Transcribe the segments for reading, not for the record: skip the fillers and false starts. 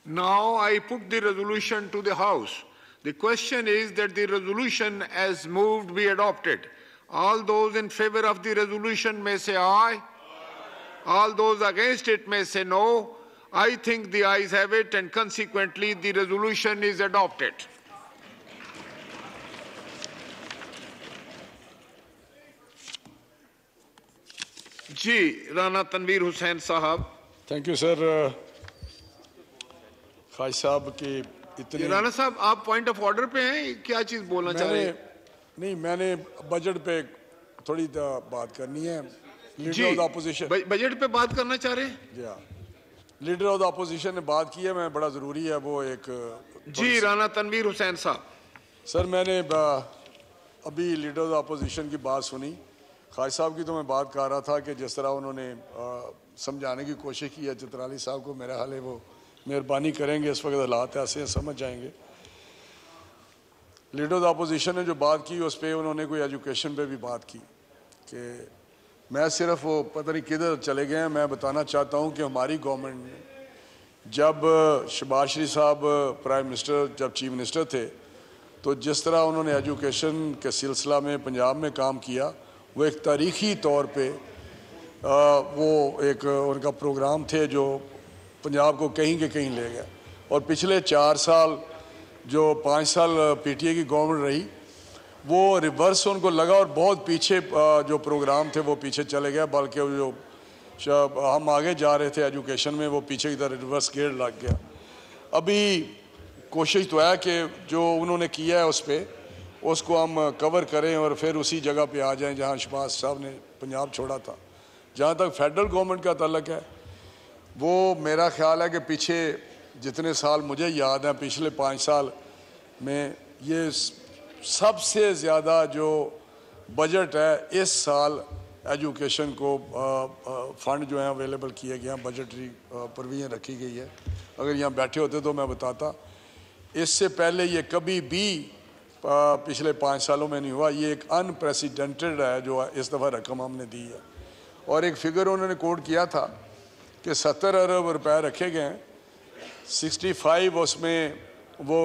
Now I put the resolution to the House. The question is that the resolution as moved be adopted. All those in favor of the resolution may say aye. All those against it may say no. I think the ayes have it, and consequently the resolution is adopted. जी राना तनवीर हुसैन साहब. Thank you sir. खाई साहब के इतने राना साहब आप point of order पे हैं, क्या चीज बोलना चाह रहे हैं? नहीं, मैंने बजट पे थोड़ी बात करनी है. Leader of the opposition budget पे बात करना चाह रहे हैं? जी हाँ, लीडर ऑफ द अपोजिशन ने बात की है, मैं बड़ा ज़रूरी है वो एक. जी राना तनवीर हुसैन साहब. सर मैंने अभी लीडर ऑफ द अपोजिशन की बात सुनी. खाई साहब की तो मैं बात कर रहा था कि जिस तरह उन्होंने समझाने की कोशिश की है चित्राली साहब को, मेरा हाल है वो मेहरबानी करेंगे, इस वक्त हालात ऐसे हैं समझ जाएंगे. लीडर ऑफ द अपोजिशन ने जो बात की उस पर उन्होंने कोई एजुकेशन पे भी बात की कि मैं सिर्फ वो पता नहीं किधर चले गए हैं. मैं बताना चाहता हूँ कि हमारी गवर्नमेंट ने जब शहबाज शरीफ साहब प्राइम मिनिस्टर जब चीफ मिनिस्टर थे तो जिस तरह उन्होंने एजुकेशन के सिलसिला में पंजाब में काम किया वो एक तारीख़ी तौर पे वो एक उनका प्रोग्राम थे जो पंजाब को कहीं के कहीं ले गया. और पिछले 4 साल जो 5 साल पीटीआई की गवर्नमेंट रही वो रिवर्स उनको लगा और बहुत पीछे जो प्रोग्राम थे वो पीछे चले गए, बल्कि जो हम आगे जा रहे थे एजुकेशन में वो पीछे की तरह रिवर्स गेयर लग गया. अभी कोशिश तो है कि जो उन्होंने किया है उस पर उसको हम कवर करें और फिर उसी जगह पे आ जाएं जहां शहबाज साहब ने पंजाब छोड़ा था. जहां तक फेडरल गवर्नमेंट का ताल्लुक है वो मेरा ख्याल है कि पीछे जितने साल मुझे याद हैं पिछले 5 साल में ये सबसे ज़्यादा जो बजट है इस साल एजुकेशन को फ़ंड जो हैं अवेलेबल किए गए हैं, बजटरी प्रोविज़न रखी गई है. अगर यहाँ बैठे होते तो मैं बताता. इससे पहले ये कभी भी पिछले 5 सालों में नहीं हुआ. ये एक अनप्रेसिडेंटेड है जो इस दफ़ा रकम हमने दी है. और एक फिगर उन्होंने कोट किया था कि 70 अरब रुपए रखे गए हैं, 65 उसमें वो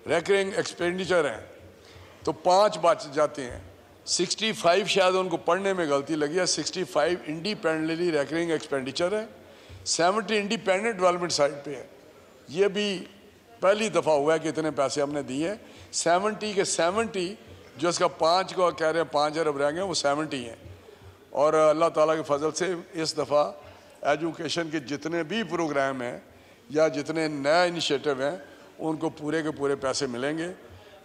रेकरिंग एक्सपेंडिचर हैं तो 5 बच जाते हैं. 65 शायद उनको पढ़ने में गलती लगी है. 65 इंडिपेंडेंटली रेकरिंग एक्सपेंडिचर है, 70 इंडिपेंडेंट डेवलपमेंट साइड पे है. ये भी पहली दफ़ा हुआ है कि इतने पैसे हमने दिए हैं. 70 के 70 जो इसका 5 को कह रहे हैं 5 अरब रह गए वो 70 हैं. और अल्लाह ताला के फजल से इस दफ़ा एजुकेशन के जितने भी प्रोग्राम हैं या जितने नए इनिशिएटिव हैं उनको पूरे के पूरे पैसे मिलेंगे.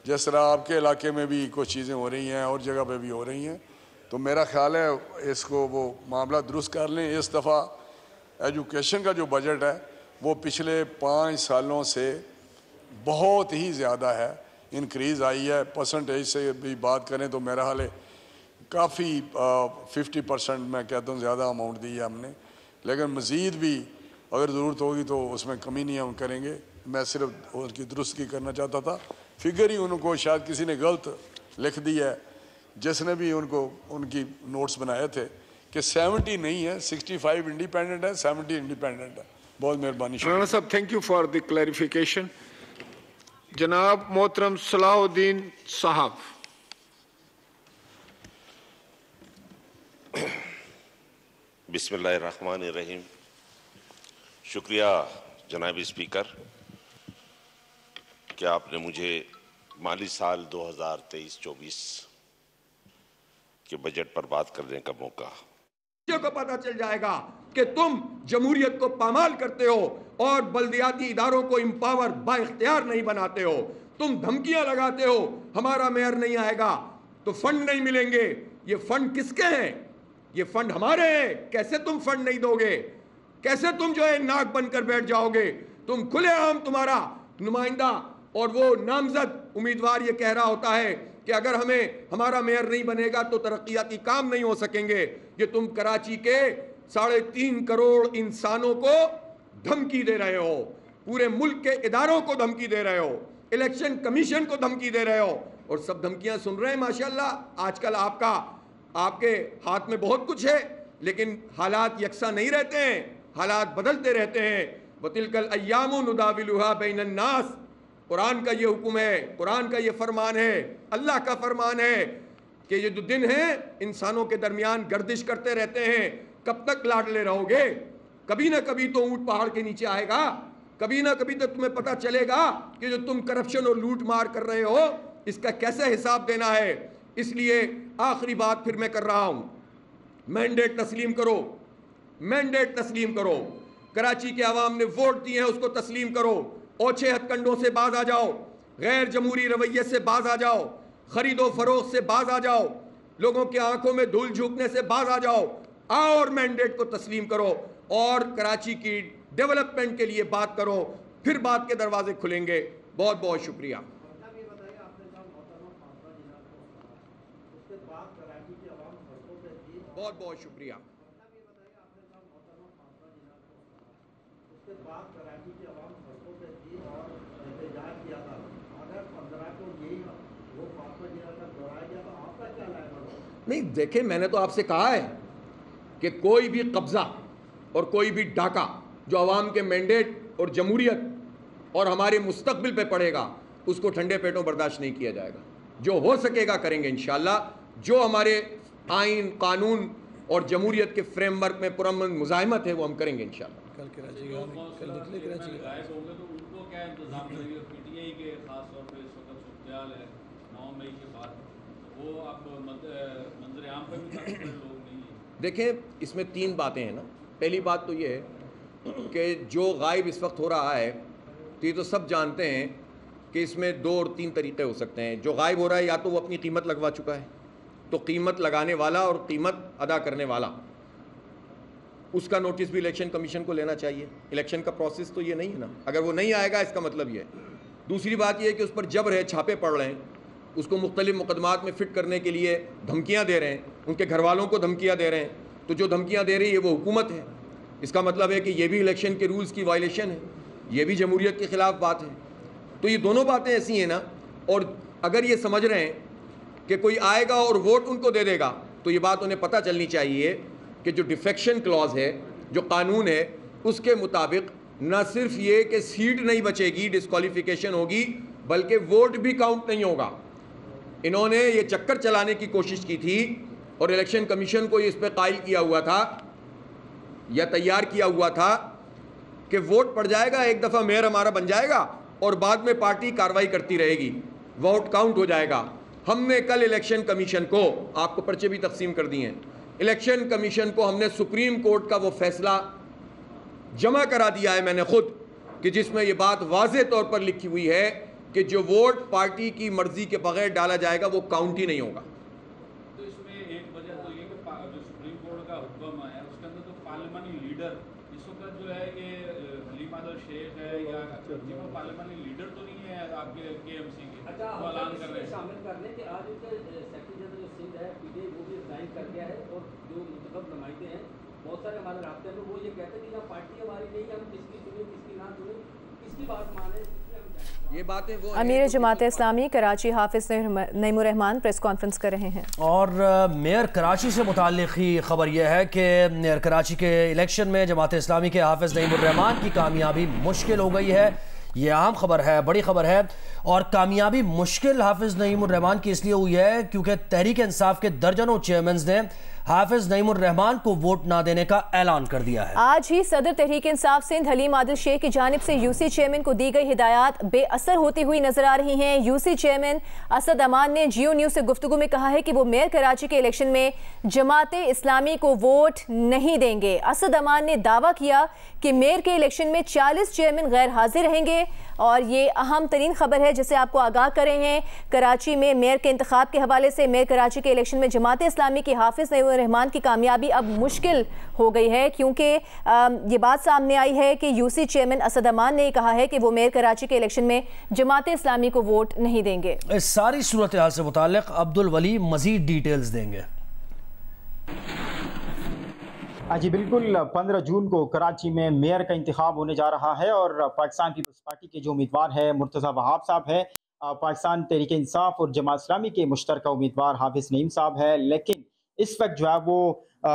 जिस तरह आपके इलाके में भी कुछ चीज़ें हो रही हैं और जगह पे भी हो रही हैं तो मेरा ख्याल है इसको वो मामला दुरुस्त कर लें. इस दफ़ा एजुकेशन का जो बजट है वो पिछले 5 सालों से बहुत ही ज़्यादा है, इंक्रीज़ आई है. परसेंटेज से भी बात करें तो मेरा हाल है काफ़ी 50% मैं कहता हूँ ज़्यादा अमाउंट दी है हमने. लेकिन मज़ीद भी अगर ज़रूरत होगी तो उसमें कमी नहीं हम करेंगे. मैं सिर्फ उसकी दुरुस्ती करना चाहता था. फिगर ही उनको शायद किसी ने गलत लिख दी है जिसने भी उनको उनकी नोट्स बनाए थे कि 70 नहीं है, 65 इंडिपेंडेंट है, 70 इंडिपेंडेंट है. बहुत मेहरबानी. राना साहब thank you for the clarification. जनाब मोहतरम सलाहुद्दीन साहब. बिस्मिल्लाहिर्रहमानिर्रहीम. शुक्रिया जनाब स्पीकर कि आपने मुझे माली साल 2023-24 के बजट पर बात करने का मौका. को पता चल जाएगा कि तुम जमहूरियत को पामाल करते हो और बल्दियाती इदारों को इम्पावर बाइख्तियार नहीं बनाते हो. तुम धमकियां लगाते हो हमारा मेयर नहीं आएगा तो फंड नहीं मिलेंगे. ये फंड किसके हैं? ये फंड हमारे हैं. कैसे तुम फंड नहीं दोगे? कैसे तुम जो है नाक बनकर बैठ जाओगे? तुम खुलेआम तुम्हारा नुमाइंदा और वो नामजद उम्मीदवार ये कह रहा होता है कि अगर हमें हमारा मेयर नहीं बनेगा तो तरक्याती काम नहीं हो सकेंगे. ये तुम कराची के 3.5 करोड़ इंसानों को धमकी दे रहे हो, पूरे मुल्क के इदारों को धमकी दे रहे हो, इलेक्शन कमीशन को धमकी दे रहे हो और सब धमकियां सुन रहे हैं. माशाल्लाह आजकल आपके हाथ में बहुत कुछ है लेकिन हालात यकसा नहीं रहते हैं, हालात बदलते रहते हैं. वतिलकल अय्यामु नुदाविलुहा बैनन नास। कुरान का ये हुक्म है, कुरान का ये फरमान है, अल्लाह का फरमान है कि ये जो दिन हैं इंसानों के दरमियान गर्दिश करते रहते हैं। कब तक लाडले रहोगे? कभी ना कभी तो ऊंट पहाड़ के नीचे आएगा, कभी ना कभी तो तुम्हें पता चलेगा कि जो तुम करप्शन और लूट मार कर रहे हो इसका कैसे हिसाब देना है। इसलिए आखिरी बात फिर मैं कर रहा हूं, मैंडेट तस्लीम करो, मैंडेट तस्लीम करो। कराची के अवाम ने वोट दिए हैं, उसको तस्लीम करो। ओछे हथकंडों से बाज आ जाओ, गैर जमहूरी रवैये से बाज आ जाओ, खरीदो फरोख्त से बाज आ जाओ, लोगों की आंखों में धूल झोंकने से बाज आ जाओ। आओ और मैंडेट को तस्लीम करो और कराची की डेवलपमेंट के लिए बात करो, फिर बात के दरवाजे खुलेंगे। बहुत बहुत शुक्रिया। बहुत बहुत शुक्रिया। नहीं देखें, मैंने तो आपसे कहा है कि कोई भी कब्जा और कोई भी डाका जो अवाम के मैंडेट और जमहूरियत और हमारे मुस्तकबिल पे पड़ेगा उसको ठंडे पेटों बर्दाश्त नहीं किया जाएगा। जो हो सकेगा करेंगे इंशाअल्लाह। जो हमारे आइन, कानून और जमहूरियत के फ्रेमवर्क में पुरअमन मुज़ाहिमत है वो हम करेंगे इंशाअल्लाह। देखें, इसमें तीन बातें हैं ना। पहली बात तो ये है कि जो गायब इस वक्त हो रहा है तो ये तो सब जानते हैं कि इसमें दो और तीन तरीक़े हो सकते हैं। जो गायब हो रहा है या तो वो अपनी कीमत लगवा चुका है, तो कीमत लगाने वाला और कीमत अदा करने वाला उसका नोटिस भी इलेक्शन कमीशन को लेना चाहिए। इलेक्शन का प्रोसेस तो ये नहीं है ना, अगर वो नहीं आएगा इसका मतलब ये है। दूसरी बात ये है कि उस पर जबर है, छापे पड़ रहे हैं, उसको मुख्तलिफ मुकदमात में फ़िट करने के लिए धमकियाँ दे रहे हैं, उनके घर वालों को धमकियाँ दे रहे हैं। तो जो धमकियाँ दे रही है वो हुकूमत है, इसका मतलब है कि ये भी इलेक्शन के रूल्स की वायलेशन है, ये भी जमहूरियत के ख़िलाफ़ बात है। तो ये दोनों बातें ऐसी हैं ना। और अगर ये समझ रहे हैं कि कोई आएगा और वोट उनको दे देगा तो ये बात उन्हें पता चलनी चाहिए कि जो डिफेक्शन क्लॉज है, जो कानून है, उसके मुताबिक न सिर्फ ये कि सीट नहीं बचेगी, डिस्क्वालिफिकेशन होगी, बल्कि वोट भी काउंट नहीं होगा। इन्होंने ये चक्कर चलाने की कोशिश की थी और इलेक्शन कमीशन को इस पर कायल किया हुआ था या तैयार किया हुआ था कि वोट पड़ जाएगा, एक दफ़ा मेयर हमारा बन जाएगा और बाद में पार्टी कार्रवाई करती रहेगी, वोट काउंट हो जाएगा। हमने कल इलेक्शन कमीशन को, आपको पर्चे भी तकसीम कर दिए हैं, इलेक्शन कमीशन को हमने सुप्रीम कोर्ट का वो फैसला जमा करा दिया है मैंने खुद, कि जिसमें ये बात वाज़े तौर पर लिखी हुई है कि जो वोट पार्टी की मर्जी के बगैर डाला जाएगा वो काउंट ही नहीं होगा। तो इसमें एक वजह तो ये कि जो सुप्रीम कोर्ट का हुक्म है उसके अंदर तो पार्लियामेंट्री लीडर इस वक्त जो है ये हलीम आदल शेख है या वो पार्लियामेंट्री लीडर तो नहीं है आपके केएमसी के। अच्छा, वो ऐलान कर रहे हैं शामिल कर लें कि आज उनके सेक्रेटरी जनरल जो सिंध है पीडीए वो भी रिजाइन कर गया है और जो मुंतखब नुमाइंदे हैं बहुत सारे हमारे रास्ते में वो ये कहते हैं कि यहाँ पार्टी हमारी नहीं, हम किसकी सुने किसकी ना सुने, किसकी बात माने। ये बातें वो अमीर जमात इस्लामी कराची हाफिज नईमुर रहमान प्रेस कॉन्फ्रेंस कर रहे हैं। और मेयर कराची से मुताल्लिक़ ही खबर यह है कि मेयर कराची के इलेक्शन में जमात इस्लामी के हाफिज नईमुर रहमान की कामयाबी मुश्किल हो गई है। ये अहम खबर है, बड़ी खबर है। और कामयाबी मुश्किल हाफिज नईमुर रहमान की इसलिए हुई है क्योंकि तहरीक इंसाफ के दर्जनों चेयरमैन ने हाफिज नईमुर रहमान को वोट ना देने का ऐलान कर दिया है। आज ही सदर तहरीक इंसाफ सिंध हलीम आदिल शेख की जानिब से यूसी चेयरमैन को दी गई हिदायत बेअसर होती हुई नजर आ रही हैं। यूसी चेयरमैन असद अमान ने जियो न्यूज से गुफ्तगू में कहा है कि वो मेयर कराची के इलेक्शन में जमाते इस्लामी को वोट नहीं देंगे। असद अमान ने दावा किया कि मेयर के इलेक्शन में 40 चेयरमैन गैर हाजिर रहेंगे। और ये अहम तरीन खबर है जिसे आपको आगाह कर रहे हैं। कराची में मेयर के इंतखाब के हवाले से मेयर कराची के इलेक्शन में जमात इस्लामी की हाफिज नईमुर रहमान की कामयाबी अब मुश्किल हो गई है, क्योंकि ये बात सामने आई है कि यूसी चेयरमैन असद अमान ने कहा है कि वो मेयर कराची के इलेक्शन में जमात इस्लामी को वोट नहीं देंगे। इस सारी सूरत हाल से मुताल्लिक अब्दुल वली मजीद डिटेल्स देंगे। जी बिल्कुल, 15 जून को कराची में मेयर का इंतखाब होने जा रहा है और पाकिस्तान पीपल्स पार्टी के जो उम्मीदवार है मुर्तज़ा वहाब साहब है, पाकिस्तान तहरीक इंसाफ और जमात इस्लामी के मुश्तरका उम्मीदवार हाफिज नईम साहब है। लेकिन इस वक्त जो है वो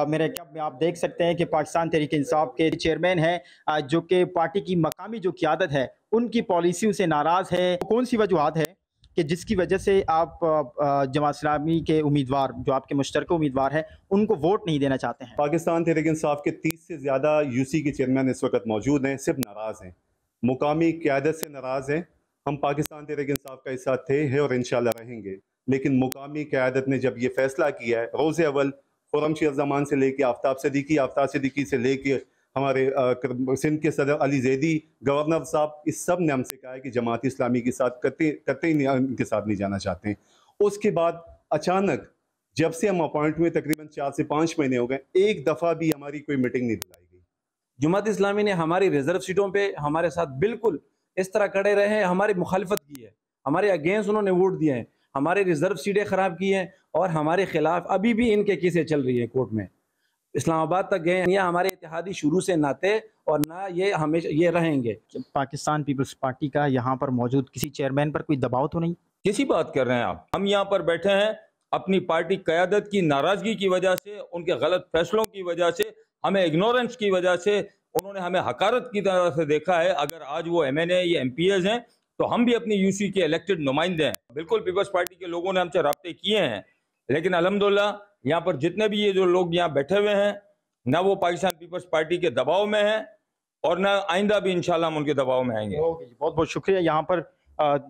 मेरे ख्याल में आप देख सकते हैं कि पाकिस्तान तहरीक इंसाफ के चेयरमैन हैं जो कि पार्टी की मकामी जो क़यादत है उनकी पॉलिसियों से नाराज़ है। कौन सी वजूहात है कि जिसकी वजह से आप जमात इस्लामी के उम्मीदवार जो आपके मुश्तरका उम्मीदवार हैं उनको वोट नहीं देना चाहते हैं? पाकिस्तान तहरीक इंसाफ के 30 से ज़्यादा यूसी के चेयरमैन इस वक्त मौजूद हैं, सिर्फ नाराज़ हैं, मुकामी क़यादत से नाराज़ हैं। हम पाकिस्तान तहरीक इंसाफ का हिस्सा थे हैं और इंशाल्लाह रहेंगे, लेकिन मुकामी क़यादत ने जब ये फैसला किया है, रोज़ अव्वल खुर्रम शेख ज़मान से लेके आफ्ताब सिद्दीकी से लेके हमारे सिंध के सदर अली ज़ैदी, गवर्नर साहब, इस सब ने हमसे कहा है कि जमात इस्लामी के साथ कतई उनके साथ नहीं जाना चाहते हैं। उसके बाद अचानक जब से हम अपॉइंट हुए तकरीबन 4 से 5 महीने हो गए, एक दफ़ा भी हमारी कोई मीटिंग नहीं बुलाई गई। जमात इस्लामी ने हमारी रिजर्व सीटों पे हमारे साथ बिल्कुल इस तरह खड़े रहे हैं, हमारी मुखालफत की है, हमारे अगेंस्ट उन्होंने वोट दिए हैं, हमारे रिजर्व सीटें ख़राब की हैं और हमारे खिलाफ अभी भी इनके केसें चल रही हैं कोर्ट में। इस्लामाबाद तक गए, ये हमारे इत्तेहादी शुरू से ना थे और ना ये हमेशा ये रहेंगे। पाकिस्तान पीपल्स पार्टी का यहाँ पर मौजूद किसी चेयरमैन पर कोई दबाव तो नहीं? किसी बात कर रहे हैं आप? हम यहाँ पर बैठे हैं अपनी पार्टी क़यादत की नाराज़गी की वजह से, उनके गलत फैसलों की वजह से, हमें इग्नोरेंस की वजह से, उन्होंने हमें हकारत की तरह से देखा है। अगर आज वो MNA या MPs हैं तो हम भी अपनी यूसी के इलेक्टेड नुमाइंदे हैं। बिल्कुल पीपल्स पार्टी के लोगों ने हमसे राब्ते किए हैं, लेकिन अल्हम्दुलिल्लाह यहाँ पर जितने भी ये जो लोग यहाँ बैठे हुए हैं, ना वो पाकिस्तान पीपल्स पार्टी के दबाव में हैं और ना आइंदा भी इंशाल्लाह हम उनके दबाव में आएंगे। बहुत बहुत शुक्रिया। यहाँ पर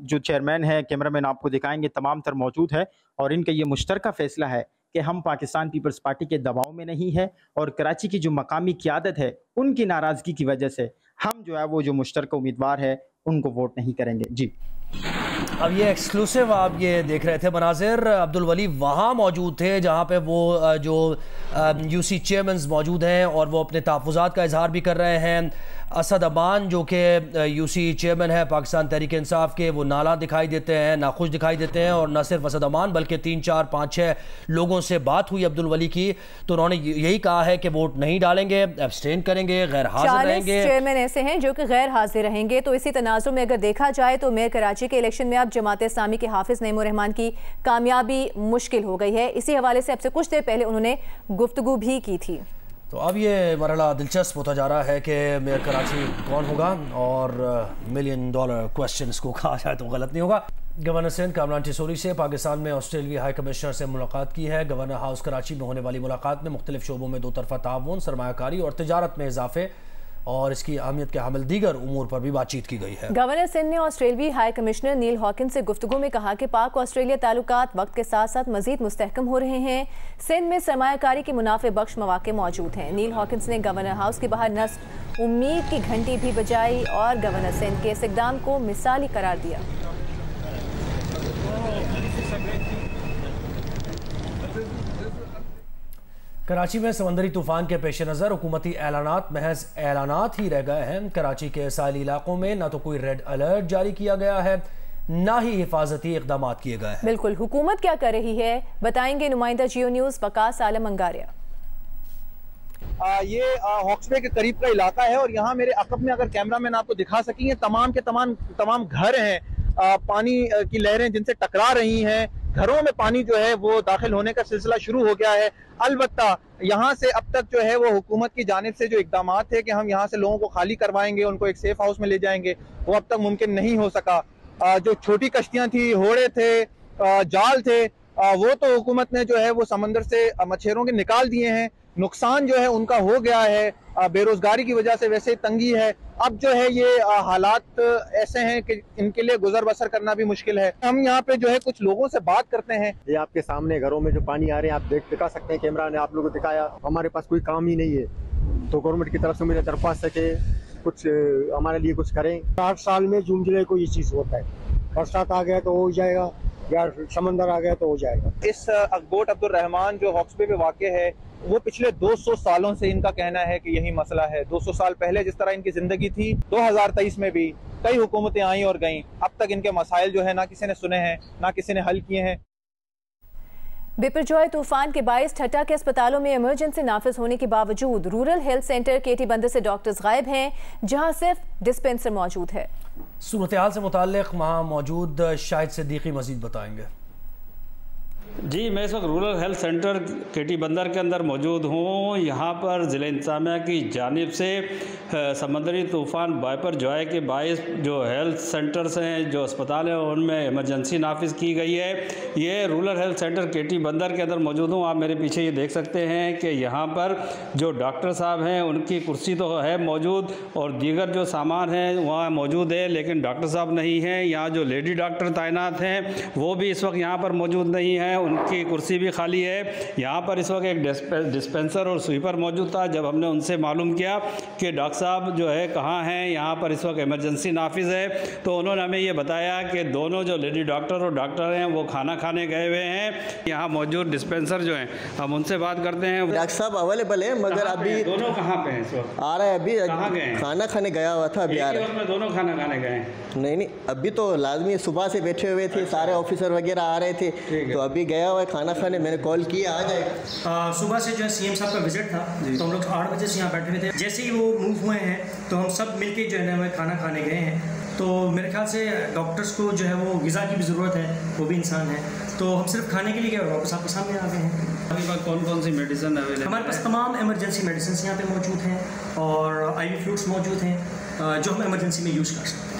जो चेयरमैन है, कैमरामैन आपको दिखाएंगे, तमाम तर मौजूद है और इनका ये मुश्तरका फैसला है कि हम पाकिस्तान पीपल्स पार्टी के दबाव में नहीं है और कराची की जो मकामी क़यादत है उनकी नाराज़गी की वजह से हम जो है वो जो मुश्तरका उम्मीदवार है उनको वोट नहीं करेंगे। जी, अब ये एक्सक्लूसिव आप ये देख रहे थे मनाजिर, अब्दुल वली वहाँ मौजूद थे जहाँ पे वो जो यूसी चेयरमैन मौजूद हैं और वो अपने तहफ़्फ़ुज़ात का इजहार भी कर रहे हैं। असद अमान जो कि यूसी चेयरमैन है पाकिस्तान तहरीक इंसाफ के, वो नाला दिखाई देते हैं, नाखुश दिखाई देते हैं और न सिर्फ असद अमान बल्कि 3, 4, 5, 6 लोगों से बात हुई अब्दुल वली की, तो उन्होंने यही कहा है कि वोट नहीं डालेंगे, एब्सटेन करेंगे, गैर हाजिर रहेंगे। चेयरमैन ऐसे हैं जो कि गैर हाजिर रहेंगे। तो इसी तनाज़ुर में अगर देखा जाए तो मेयर कराची के इलेक्शन में अब जमात इस्लामी के हाफिज नईमुर रहमान की कामयाबी मुश्किल हो गई है। इसी हवाले से अब से कुछ देर पहले उन्होंने गुफ्तगू भी की थी। तो अब ये मरहला दिलचस्प होता जा रहा है कि मेयर कराची कौन होगा और $1 मिलियन क्वेश्चन को कहा जाए तो गलत नहीं होगा। गवर्नर सिंध कामरान टिसोरी से पाकिस्तान में ऑस्ट्रेलियाई हाई कमिश्नर से मुलाकात की है। गवर्नर हाउस कराची में होने वाली मुलाकात में मुख्तलिफ शोबों में 2 तरफ़ा ताउन, सरमायाकारी और तिजारत में इजाफे और इसकी अहमियत के हामिल दीगर उमूर पर भी बातचीत की गई है। गवर्नर सिंध ने ऑस्ट्रेलियाई हाई कमिश्नर नील हॉकिंस से गुफ्तगू में कहा कि पाक ऑस्ट्रेलिया ताल्लुकात वक्त के साथ साथ मजीद मुस्तहकम हो रहे हैं। सिंध में सरमायाकारी के मुनाफे बख्श मौके मौजूद हैं। नील हॉकिंस ने गवर्नर हाउस के बाहर नस्ब उम्मीद की घंटी भी बजाई और गवर्नर सिंध के इस इक़दाम को मिसाली करार दिया। कराची में समंदरी तूफान के पेश नज़र हुकूमती ऐलानात महज ऐलानात ही रह गए हैं। कराची के साहिली इलाकों में न तो कोई रेड अलर्ट जारी किया गया है, ना ही हिफाजती इक़दाम किए गए हैं। बिल्कुल, हुकूमत क्या कर रही है बताएंगे नुमाइंदा जियो न्यूज़ वकास आलम अंगारिया। ये हॉक्स बे के करीब का इलाका है और यहाँ मेरे अकब में अगर कैमरामैन आपको दिखा सकेंगे, तमाम के तमाम घर हैं, पानी की लहरें जिनसे टकरा रही हैं, घरों में पानी जो है वो दाखिल होने का सिलसिला शुरू हो गया है। अलबत्ता यहाँ से अब तक जो है वो हुकूमत की जानिब से जो इक़दाम थे कि हम यहाँ से लोगों को खाली करवाएंगे, उनको एक सेफ हाउस में ले जाएंगे, वो अब तक मुमकिन नहीं हो सका। जो छोटी कश्तियाँ थी, होड़े थे, जाल थे, वो तो हुकूमत ने जो है वो समंदर से मछेरों के निकाल दिए हैं। नुकसान जो है उनका हो गया है, बेरोजगारी की वजह से वैसे तंगी है। अब जो है ये हालात ऐसे हैं कि इनके लिए गुजर बसर करना भी मुश्किल है। हम यहाँ पे जो है कुछ लोगों से बात करते हैं। ये आपके सामने घरों में जो पानी आ रहे हैं आप दिखा सकते हैं, कैमरा ने आप लोगों को दिखाया। हमारे पास कोई काम ही नहीं है, तो गवर्नमेंट की तरफ से मुझे दरख्वास्त है कि कुछ हमारे लिए कुछ करें। 8 साल में जून जुलाई को ये चीज़ होता है, बरसात आ गया तो हो जाएगा या समंदर आ गया तो हो जाएगा। इस अकबोट अब्दुल रहमान जो हॉक्स बे पे वाक़ है, वो पिछले 200 सालों से इनका कहना है कि यही मसला है। 200 साल पहले जिस तरह इनकी जिंदगी थी, 2023 में भी कई हुकूमतें आई और गईं, अब तक इनके मसाइल जो है ना किसी ने सुने हैं ना किसी ने हल किए हैं। बिपरजॉय तूफान के बायस ठट्टा के अस्पतालों में इमरजेंसी नाफिज होने के बावजूद रूरल हेल्थ सेंटर केटी बंदर से डॉक्टर्स गायब हैं, जहां सिर्फ डिस्पेंसर मौजूद है। सूरत हाल से मुताल्लिक वहाँ मौजूद शाहिद सिद्दीकी मजीद बताएंगे। जी, मैं इस वक्त रूरल हेल्थ सेंटर केटी बंदर के अंदर मौजूद हूँ। यहाँ पर ज़िला इंतज़ामिया की जानिब से समंदरी तूफ़ान वाइपर जॉय के बायस जो हेल्थ सेंटर्स हैं, जो अस्पताल हैं, उनमें इमरजेंसी नाफिज की गई है। ये रूरल हेल्थ सेंटर केटी बंदर के अंदर मौजूद हूँ। आप मेरे पीछे ये देख सकते हैं कि यहाँ पर जो डॉक्टर साहब हैं उनकी कुर्सी तो है मौजूद और दीगर जो सामान है वहाँ मौजूद है, लेकिन डॉक्टर साहब नहीं हैं। यहाँ जो लेडी डॉक्टर तैनात हैं वो भी इस वक्त यहाँ पर मौजूद नहीं है, उनकी कुर्सी भी खाली है। यहाँ पर इस वक्त एक डिस्पेंसर और स्वीपर मौजूद था। जब हमने उनसे मालूम किया कि डॉक्टर साहब जो है कहाँ हैं, यहाँ पर इस वक्त इमरजेंसी नाफिज है, तो उन्होंने हमें ये बताया कि दोनों जो लेडी डॉक्टर और डॉक्टर हैं वो खाना खाने गए हुए हैं। यहाँ मौजूद डिस्पेंसर जो हैं हम उनसे बात करते हैं। डॉक्टर साहब अवेलेबल है, मगर अभी दोनों कहाँ पे हैं इस वक्त? आ रहा है अभी। कहाँ गए हैं? खाना खाने गया हुआ था, अभी आ रहा है। दोनों खाना खाने गए हैं? नहीं, अभी तो लाजमी सुबह से बैठे हुए थे, सारे ऑफिसर वगैरह आ रहे थे, तो अभी गया हुआ है खाना खाने। मैंने कॉल किया, आ जाएगा। सुबह से जो है सीएम साहब का विजिट था, तो हम लोग 8 बजे से यहाँ बैठे हुए थे। जैसे ही वो मूव हुए हैं तो हम सब मिलके जो है ना खाना खाने गए हैं। तो मेरे ख्याल से डॉक्टर्स को जो है वो ग़िज़ा की भी ज़रूरत है, वो भी इंसान है, तो हम सिर्फ खाने के लिए गए और वापस आपके सामने आ गए हैं। आपके पास कौन कौन सी मेडिसिन अवेलेबल? हमारे पास तमाम इमरजेंसी मेडिसिन यहाँ पे मौजूद हैं और IV फ्लूइड्स मौजूद हैं जो हम इमरजेंसी में यूज़ कर सकते हैं।